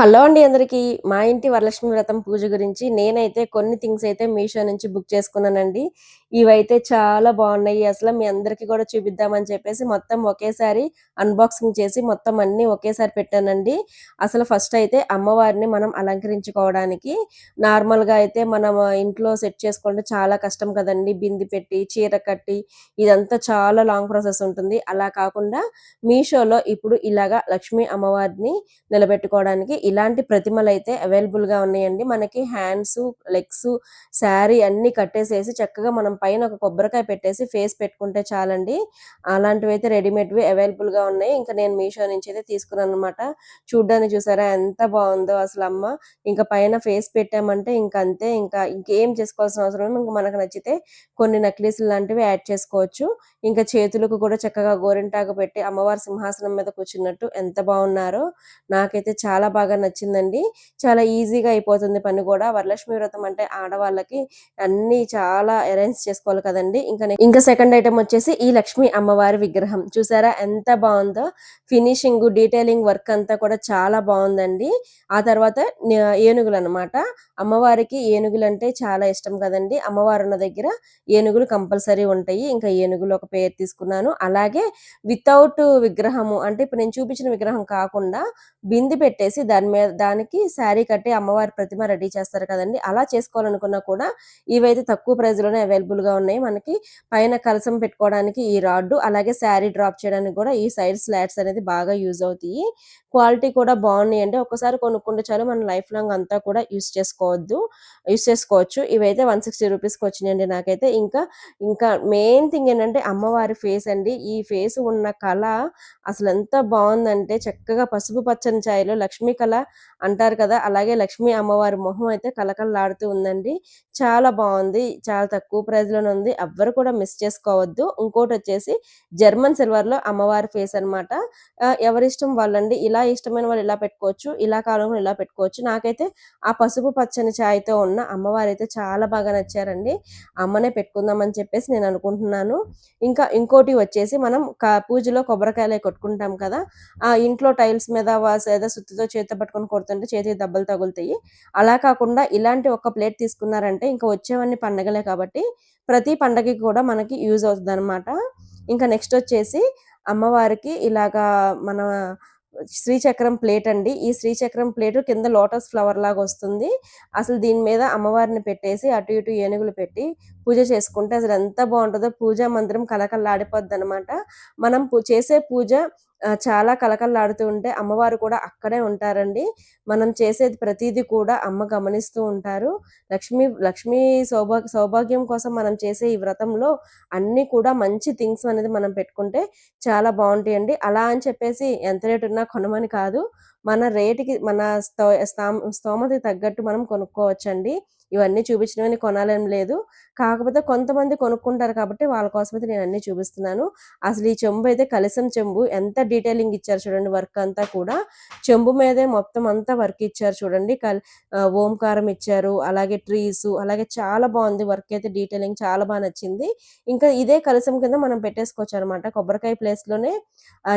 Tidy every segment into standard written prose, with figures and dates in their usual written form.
Hello అండి అందరికీ. మా ఇంటి వరలక్ష్మి వ్రతం పూజ గురించి నేనైతే కొన్ని థింగ్స్ అయితే మీషో నుంచి బుక్ చేసుకున్నానండి. ఇవైతే చాలా బాగున్నాయి. అసలు మీ అందరికీ కూడా చూపిద్దామని చెప్పేసి మొత్తం ఒకేసారి అన్బాక్సింగ్ చేసి మొత్తం అన్నీ ఒకేసారి పెట్టానండి. అసలు ఫస్ట్ అయితే అమ్మవారిని మనం అలంకరించుకోవడానికి నార్మల్‌గా అయితే మనం ఇంట్లో సెట్ చేసుకుంటే చాలా కష్టం కదండీ! బింది పెట్టి, చీర కట్టి ఇదంతా చాలా లాంగ్ ప్రాసెస్ ఉంటుంది. అలా కాకుండా మీషోలో ఇప్పుడు ఇలాగా లక్ష్మీ అమ్మవారిని నిలబెట్టుకోవడానికి ఇలాంటి ప్రతిమలైతే అవైలబుల్‌గా ఉన్నాయండి. మనకి హ్యాండ్సు, లెగ్సు, శారీ అన్నీ కట్టేసేసి చక్కగా మనం పైన ఒక కొబ్బరికాయ పెట్టేసి ఫేస్ పెట్టుకుంటే చాలండి. అలాంటివైతే రెడీమేడ్‌వి అవైలబుల్‌గా ఉన్నాయి. ఇంక నేను మీషో నుంచయితే తీసుకున్నాననమాట. చూడ్డానికి చూసారా ఎంత బావుందో అసలమ్మ. ఇంక పైన ఫేస్ పెట్టామంటే ఇంకంతే. ఇంకేం చేసుకోవాల్సిన అవసరం లేదు. ఇంక మనకు నచ్చితే కొన్ని నెక్లెస్‌లు లాంటివి యాడ్ చేసుకోవచ్చు. ఇంకా చేతులకు కూడా చక్కగా గోరింటాకు పెట్టి అమ్మవారి సింహాసనం మీద కూర్చున్నట్టు ఎంత బావున్నారో. నాకైతే చాలా బాగా నచ్చిందండి. చాలా ఈజీగా అయిపోతుంది పని గూడా. వరలక్ష్మి వ్రతం అంటే ఆడవాళ్ళకి అన్నీ చాలా అరేంజ్ చేసుకోవాలి కదండీ! ఇంకా సెకండ్ ఐటెమ్ వచ్చేసి ఈ లక్ష్మీ అమ్మవారి విగ్రహం. చూసారా ఎంత బావుందో! ఫినిషింగు, డీటెయిలింగ్ వర్క్ అంతా కూడా చాలా బావుందండి. ఆ తర్వాత ఏనుగులనమాట. అమ్మవారికి ఏనుగులంటే చాలా ఇష్టం కదండీ! అమ్మవారున్న దగ్గర ఏనుగులు కంపల్సరీ ఉంటాయి. ఇంకా ఏనుగులు ఒక పేరు తీసుకున్నాను. అలాగే వితౌట్ విగ్రహము అంటే ఇప్పుడు నేను చూపించిన విగ్రహం కాకుండా బింది పెట్టేసి దానికి శారీ కట్టి అమ్మవారి ప్రతిమ రెడీ చేస్తారు కదండీ! అలా చేసుకోవాలనుకున్నా కూడా ఇవైతే తక్కువ ప్రైస్‌లోనే అవైలబుల్‌గా ఉన్నాయి. మనకి పైన కలశం పెట్టుకోవడానికి ఈ రాడ్డు, అలాగే శారీ డ్రాప్ చేయడానికి కూడా ఈ సైడ్ స్లాట్స్ అనేది బాగా యూజ్ అవుతాయి. క్వాలిటీ కూడా బాగున్నాయండి. ఒక్కసారి కొనుక్కుంటే చాలు మనం లైఫ్ లాంగ్ అంతా కూడా యూజ్ చేసుకోవచ్చు. ఇవైతే 160 రూపీస్‌కి వచ్చినాయండి నాకైతే. ఇంకా మెయిన్ థింగ్ ఏంటంటే అమ్మవారి ఫేస్ అండి. ఈ ఫేస్ ఉన్న కళ అసలెంత బావుందంటే చక్కగా పసుపు పచ్చని ఛాయలో లక్ష్మీ కళ అంటారు కదా! అలాగే లక్ష్మీ అమ్మవారి మొహం అయితే కళకళలాడుతూ ఉందండి. చాలా బావుంది. చాలా తక్కువ ప్రైస్‌లోనే ఉంది. ఎవ్వరు కూడా మిస్ చేసుకోవద్దు. ఇంకోటొచ్చేసి జర్మన్ సిల్వర్‌లో అమ్మవారి ఫేస్ అనమాట. ఎవరిష్టం వాళ్ళండి. ఇలా ఇష్టమైన వాళ్ళు ఇలా పెట్టుకోవచ్చు. ఇలా కావాలనుకున్న ఇలా పెట్టుకోవచ్చు. నాకైతే ఆ పసుపు పచ్చని ఛాయతో ఉన్న అమ్మవారైతే చాలా బాగా నచ్చారండి. అమ్మనే పెట్టుకుందామని చెప్పేసి నేననుకుంటున్నాను. ఇంకా ఇంకోటి వచ్చేసి మనం పూజలో కొబ్బరికాయలయి కొట్టుకుంటాం కదా! ఇంట్లో టైల్స్ మీద ఏదో సుత్తితో చేత్తో పట్టుకొని కొడుతుంటే చేతికి దెబ్బలు తగులుతాయి. అలా కాకుండా ఇలాంటి ఒక ప్లేట్ తీసుకున్నారంటే ఇంక వచ్చేవన్నీ పండగలే కాబట్టి ప్రతి పండగకి కూడా మనకి యూజ్ అవుతదనమాట. ఇంకా నెక్స్ట్ వచ్చేసి అమ్మవారికి ఇలాగా మన శ్రీచక్రం ప్లేట్ అండి. ఈ శ్రీచక్రం ప్లేటు కింద లోటస్ ఫ్లవర్ లాగొస్తుంది. అసలు దీని మీద అమ్మవారిని పెట్టేసి అటు ఇటు ఏనుగులు పెట్టి పూజ చేసుకుంటే అసలెంత బావుంటదో పూజా మందిరం కళకళలాడిపోద్దనమాట. మనం చేసే పూజ చాలా కళకళలాడుతూ ఉంటే అమ్మవారు కూడా అక్కడే ఉంటారండి. మనం చేసేది ప్రతీది కూడా అమ్మ గమనిస్తూ ఉంటారు. లక్ష్మీ లక్ష్మీ సౌభాగ్యం కోసం మనం చేసే ఈ వ్రతంలో అన్నీ కూడా మంచి థింగ్స్ అనేది మనం పెట్టుకుంటే చాలా బావుంటాయండి. అలా అని చెప్పేసి ఎంత రేటున్నా కొనమని కాదు. మన రేట్‌కి మన స్తోమతకి తగ్గట్టు మనం కొనుక్కోవచ్చండి. ఇవన్నీ చూపించినవన్నీ కొనాలని లేదు. కాకపోతే కొంతమంది కొనుక్కుంటారు కాబట్టి వాళ్ళ కోసమైతే నేనన్నీ చూపిస్తున్నాను. అసలు ఈ చెంబయితే కలశం చెంబు ఎంత డీటెయిలింగ్ ఇచ్చారు చూడండి వర్క్ అంతా కూడా. చెంబు మీదే మొత్తం అంతా వర్క్ ఇచ్చారు చూడండి. ఓంకారం ఇచ్చారు. అలాగే ట్రీసు అలాగే చాలా బావుంది వర్క్ అయితే డీటెయిలింగ్ చాలా నచ్చింది. ఇంకా ఇదే కలశం కింద మనం పెట్టేసుకోవచ్చనమాట. కొబ్బరికాయ ప్లేస్‌లోనే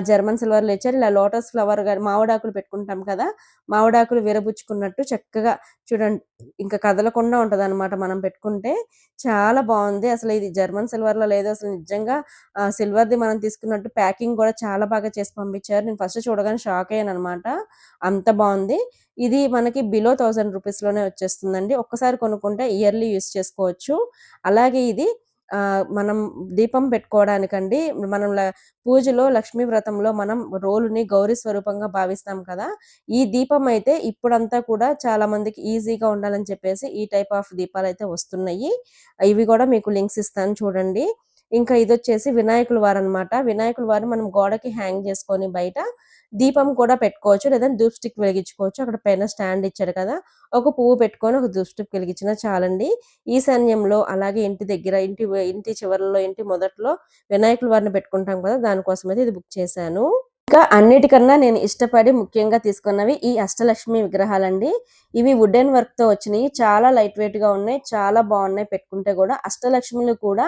జర్మన్ సిల్వర్‌లో ఇచ్చారు. ఇలా లోటస్ ఫ్లవర్ గాని మామిడాకులు పెట్టుకుంటాం కదా! మామిడాకులు విరబుచ్చుకున్నట్టు చక్కగా చూడండి ఇంక కదలకుండా ఉంటదనమాట మనం పెట్టుకుంటే. చాలా బావుంది. అసలు ఇది జర్మన్ సిల్వర్‌లో లేదు అసలు నిజంగా సిల్వర్‌ది మనం తీసుకున్నట్టు ప్యాకింగ్ కూడా చాలా బాగా చేసి పంపించారు. నేను ఫస్ట్ చూడగానే షాక్ అయ్యాననమాట. అంత బావుంది. ఇది మనకి బిలో 1000 రూపీస్‌లోనే వచ్చేస్తుందండి. ఒక్కసారి కొనుక్కుంటే ఇయర్లీ యూజ్ చేసుకోవచ్చు. అలాగే ఇది మనం దీపం పెట్టుకోవడానికండి. మనం పూజలో లక్ష్మీ వ్రతంలో మనం రోలుని గౌరీ స్వరూపంగా భావిస్తాం కదా! ఈ దీపం అయితే ఇప్పుడంతా కూడా చాలా మందికి ఈజీగా ఉండాలని చెప్పేసి ఈ టైప్ ఆఫ్ దీపాలైతే వస్తున్నాయి. ఇవి గూడా మీకు లింక్స్ ఇస్తాను చూడండి. ఇంకా ఇదొచ్చేసి వినాయకుల వారనమాట. వినాయకుల వారిని మనం గోడకి హ్యాంగ్ చేసుకొని బయట దీపం కూడా పెట్టుకోవచ్చు. లేదంటే ధూప్ స్టిక్ వెలిగించుకోవచ్చు. అక్కడ పైన స్టాండ్ ఇచ్చాడు కదా! ఒక పువ్వు పెట్టుకొని ఒక ధూప్ స్టిక్ వెలిగించినా చాలండి. ఈశాన్యంలో అలాగే ఇంటి దగ్గర ఇంటి చివరలో, ఇంటి మొదట్లో వినాయకుల వారిని పెట్టుకుంటాం కదా! దానికోసమైతే ఇది బుక్ చేశాను. ఇంకా అన్నిటికన్నా నేను ఇష్టపడి ముఖ్యంగా తీసుకున్నవి ఈ అష్టలక్ష్మి విగ్రహాలండి. ఇవి వుడెన్ వర్క్‌తో వచ్చినియి. చాలా లైట్ వెయిట్‌గా ఉన్నాయి. చాలా బావున్నాయి పెట్టుకుంటే గూడా. అష్టలక్ష్మిలు కూడా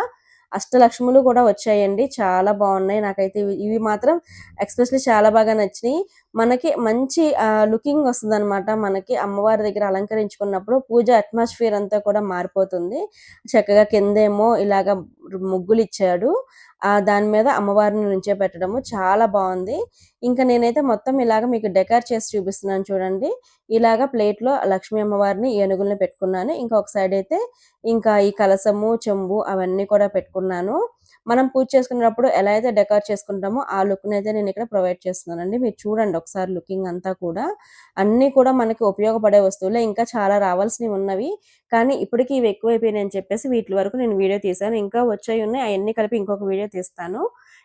అష్టలక్ష్ములు కూడా వచ్చాయండి. చాలా బాగున్నాయి. నాకైతే ఇవి మాత్రం ఎక్స్పెషల్లీ చాలా బాగా నచ్చినాయి. మనకి మంచి లుకింగ్ వస్తుందనమాట. మనకి అమ్మవారి దగ్గర అలంకరించుకున్నప్పుడు పూజ అట్మాస్ఫియర్ అంతా కూడా మారిపోతుంది. చక్కగా కిందేమో ఇలాగ ముగ్గులిచ్చాడు. దాని మీద అమ్మవారిని నుంచోబెట్టడము చాలా బాగుంది. ఇంకా నేనైతే మొత్తం ఇలాగ మీకు డెకర్ చేసి చూపిస్తున్నాను చూడండి. ఇలాగ ప్లేట్‌లో లక్ష్మీ అమ్మవారిని, ఏనుగుల్ని పెట్టుకున్నాను. ఇంకా ఒక సైడ్ అయితే ఇంకా ఈ కలశము, చెంబు అవన్నీ కూడా పెట్టుకున్నాను. మనం పూజ చేసుకునేటప్పుడు ఎలా అయితే డెకర్ చేసుకుంటామో ఆ లుక్‌నైతే నేనిక్కడ ప్రొవైడ్ చేస్తున్నానండి. మీరు చూడండి ఒకసారి లుకింగ్ అంతా కూడా. అన్నీ కూడా మనకి ఉపయోగపడే వస్తువులే. ఇంకా చాలా రావాల్సినవి ఉన్నవి. కానీ ఇప్పటికి ఇవి ఎక్కువైపోయినాయని చెప్పేసి వీటి వరకు నేను వీడియో తీశాను. ఇంకా వచ్చేయున్నాయి. అయన్నీ కలిపి ఇంకొక వీడియో తీస్తాను.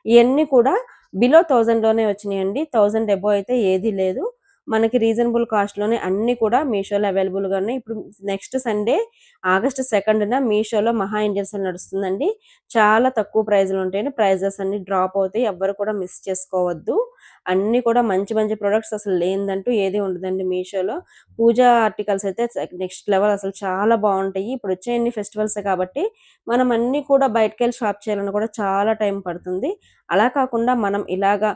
ఇయన్నీ కూడా బిలో 1000 లోనే వచ్చినాయండి. 1000 అబోవ్ అయితే ఏది లేదు. మనకి రీజనబుల్ కాస్ట్‌లోనే అన్నీ కూడా మీషోలో అవైలబుల్‌గా ఉన్నాయి. ఇప్పుడు నెక్స్ట్ సండే ఆగస్ట్ 2న మీషోలో మహా ఇండియన్ సేల్ నడుస్తుందండి. చాలా తక్కువ ప్రైజ్‌లో ఉంటాయండి. ప్రైజెస్ అన్నీ డ్రాప్ అవుతాయి. ఎవ్వరు కూడా మిస్ చేసుకోవద్దు. అన్నీ కూడా మంచి మంచి ప్రొడక్ట్స్ అసలు లేనిదంటూ ఏది ఉండదండి మీషోలో. పూజా ఆర్టికల్స్ అయితే నెక్స్ట్ లెవెల్ అసలు చాలా బావుంటాయి. ఇప్పుడు వచ్చేయన్ని ఫెస్టివల్సే కాబట్టి మనం అన్నీ కూడా బయటికెళ్ళి షాప్ చేయాలన్నా కూడా చాలా టైం పడుతుంది. అలా కాకుండా మనం ఇలాగా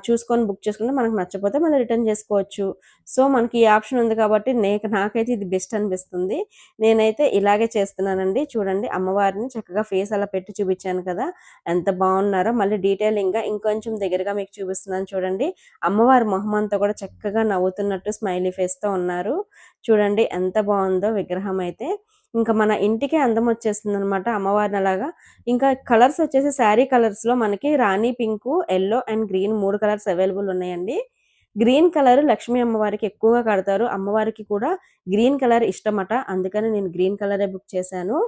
చూసుకొని బుక్ చేసుకుంటే మనకు నచ్చకపోతే మళ్ళీ రిటర్న్ చేసుకోవచ్చు. సో, మనకి ఈ ఆప్షన్ ఉంది కాబట్టి నాకైతే ఇది బెస్ట్ అనిపిస్తుంది. నేనైతే ఇలాగే చేస్తున్నానండి. చూడండి అమ్మవారిని చక్కగా ఫేస్ అలా పెట్టి చూపించాను కదా! ఎంత బాగున్నారో. మళ్ళీ డీటెయిలింగ్‌గా ఇంకొంచెం దగ్గరగా మీకు చూపిస్తున్నాను చూడండి. అమ్మవారి మొహం అంతా కూడా చక్కగా నవ్వుతున్నట్టు స్మైలీ ఫేస్‌తో ఉన్నారు. చూడండి ఎంత బావుందో విగ్రహం అయితే. ఇంకా మన ఇంటికే అందం వచ్చేస్తుందనమాట అమ్మవారిని అలాగా. ఇంకా కలర్స్ వచ్చేసి శారీ కలర్స్‌లో మనకి rani pink, yellow and green 3 colours available ఉన్నాయండి. గ్రీన్ కలర్ లక్ష్మీ అమ్మవారికి ఎక్కువగా కడతారు. అమ్మవారికి కూడా గ్రీన్ కలర్ ఇష్టమట. అందుకని నేను గ్రీన్ కలరే బుక్ చేశాను.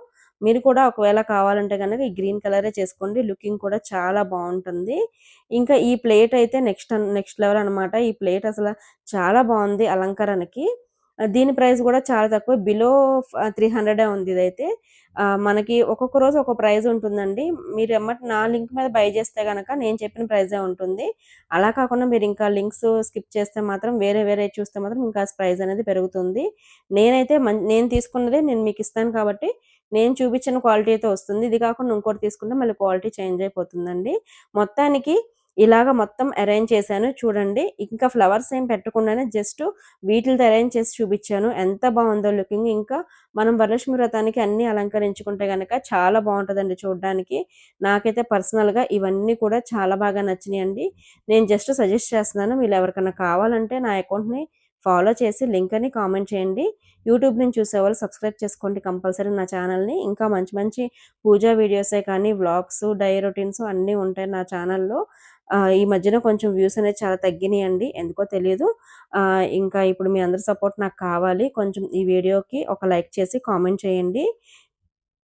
మీరు కూడా ఒకవేళ కావాలంటే గనక ఈ గ్రీన్ కలరే చేసుకోండి. లుకింగ్ కూడా చాలా బావుంటుంది. ఇంకా ఈ ప్లేట్ అయితే నెక్స్ట్ లెవెల్ అనమాట. ఈ ప్లేట్ అసల చాలా బావుంది అలంకరణకి. దీని ప్రైస్ గూడా చాలా తక్కువ. బిలో 300 ఉంది ఇదైతే. మనకి ఒక్కొక్క రోజు ఒక్కో ప్రైజ్ ఉంటుందండి. మీరు ఎమ్మటే నా లింక్ మీద బై చేస్తే గనక నేను చెప్పిన ప్రైజే ఉంటుంది. అలా కాకుండా మీరు ఇంకా లింక్స్ స్కిప్ చేస్తే మాత్రం వేరే వేరేయి చూస్తే మాత్రం ఇంకా ప్రైజ్ అనేది పెరుగుతుంది. నేనైతే నేను తీసుకున్నదే నేను మీకిస్తాను కాబట్టి నేను చూపించిన క్వాలిటీ అయితే వస్తుంది. ఇది కాకుండా ఇంకోటి తీసుకుంటే మళ్ళీ క్వాలిటీ చేంజ్ అయిపోతుందండి. మొత్తానికి ఇలాగ మొత్తం అరేంజ్ చేశాను చూడండి. ఇంకా ఫ్లవర్స్ ఏం పెట్టకుండానే జస్ట్ వీటిలతో అరేంజ్ చేసి చూపించాను. ఎంత బావుందో లుకింగ్. ఇంకా మనం వరలక్ష్మి వ్రతానికి అన్నీ అలంకరించుకుంటే గనక చాలా బావుంటదండి చూడ్డానికి. నాకైతే పర్సనల్‌గా ఇవన్నీ కూడా చాలా బాగా నచ్చినియండి. నేను జస్ట్ సజెస్ట్ చేస్తున్నాను. మీరెవరికన్నా కావాలంటే నా అకౌంట్‌ని ఫాలో చేసి లింక్ అని కామెంట్ చేయండి. యూట్యూబ్ నుంచి చూసేవాళ్ళు సబ్స్క్రైబ్ చేసుకోండి కంపల్సరీ నా ఛానల్‌ని. ఇంకా మంచి మంచి పూజా వీడియోసే కానీ, వ్లాగ్స్, డైలీ రొటీన్స్ అన్నీ ఉంటాయి నా ఛానల్‌లో. ఈ మధ్యన కొంచెం వ్యూస్ అనేది చాలా తగ్గినియండి. ఎందుకో తెలీదు. ఇంకా ఇప్పుడు మీ అందరి సపోర్ట్ నాకు కావాలి. కొంచెం ఈ వీడియోకి ఒక లైక్ చేసి కామెంట్ చేయండి.